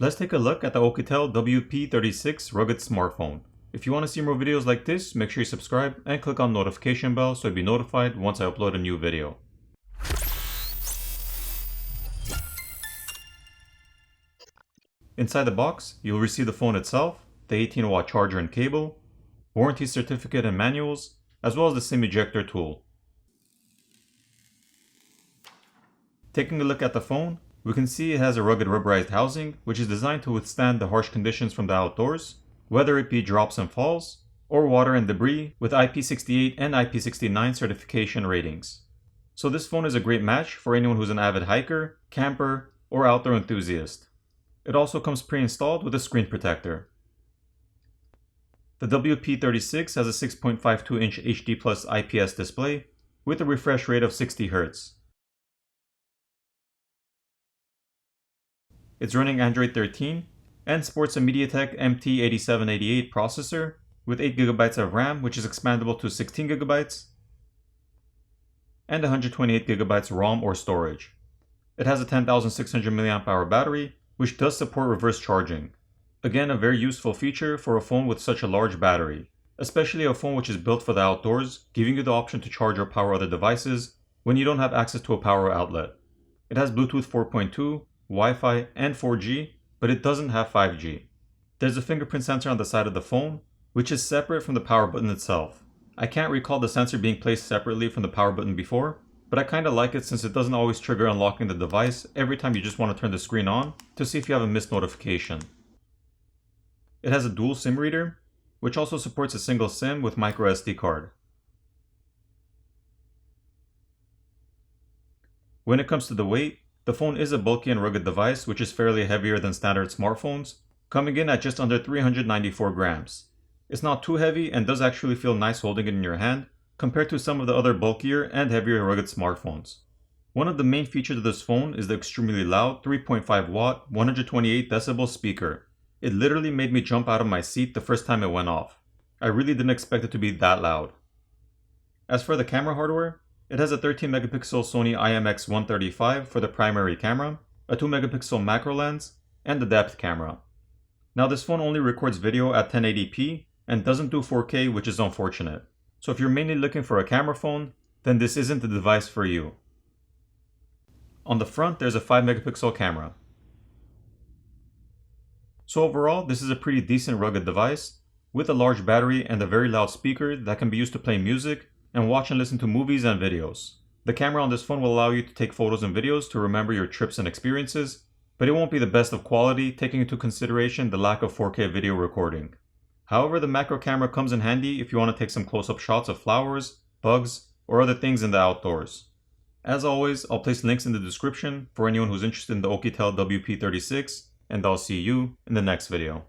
Let's take a look at the Oukitel WP36 rugged smartphone. If you want to see more videos like this, make sure you subscribe and click on the notification bell so you'll be notified once I upload a new video. Inside the box, you'll receive the phone itself, the 18-watt charger and cable, warranty certificate and manuals, as well as the SIM ejector tool. Taking a look at the phone, we can see it has a rugged rubberized housing which is designed to withstand the harsh conditions from the outdoors, whether it be drops and falls, or water and debris, with IP68 and IP69 certification ratings. So this phone is a great match for anyone who's an avid hiker, camper, or outdoor enthusiast. It also comes pre-installed with a screen protector. The WP36 has a 6.52-inch HD Plus IPS display with a refresh rate of 60 Hz. It's running Android 13 and sports a MediaTek MT8788 processor with 8GB of RAM, which is expandable to 16GB, and 128GB ROM or storage. It has a 10,600 mAh battery, which does support reverse charging. Again, a very useful feature for a phone with such a large battery, especially a phone which is built for the outdoors, giving you the option to charge or power other devices when you don't have access to a power outlet. It has Bluetooth 4.2, Wi-Fi, and 4G, but it doesn't have 5G. There's a fingerprint sensor on the side of the phone, which is separate from the power button itself. I can't recall the sensor being placed separately from the power button before, but I kinda like it since it doesn't always trigger unlocking the device every time you just want to turn the screen on to see if you have a missed notification. It has a dual SIM reader, which also supports a single SIM with micro SD card. When it comes to the weight, the phone is a bulky and rugged device which is fairly heavier than standard smartphones, coming in at just under 394 grams. It's not too heavy and does actually feel nice holding it in your hand compared to some of the other bulkier and heavier rugged smartphones. One of the main features of this phone is the extremely loud 3.5 watt 128 decibel speaker. It literally made me jump out of my seat the first time it went off. I really didn't expect it to be that loud. As for the camera hardware, it has a 13 megapixel Sony IMX135 for the primary camera, a 2 megapixel macro lens, and the depth camera. Now this phone only records video at 1080p and doesn't do 4K, which is unfortunate. So if you're mainly looking for a camera phone, then this isn't the device for you. On the front, there's a 5 megapixel camera. So overall, this is a pretty decent rugged device with a large battery and a very loud speaker that can be used to play music and watch and listen to movies and videos. The camera on this phone will allow you to take photos and videos to remember your trips and experiences, but it won't be the best of quality, taking into consideration the lack of 4K video recording. However, the macro camera comes in handy if you want to take some close-up shots of flowers, bugs, or other things in the outdoors. As always, I'll place links in the description for anyone who's interested in the Oukitel WP36, and I'll see you in the next video.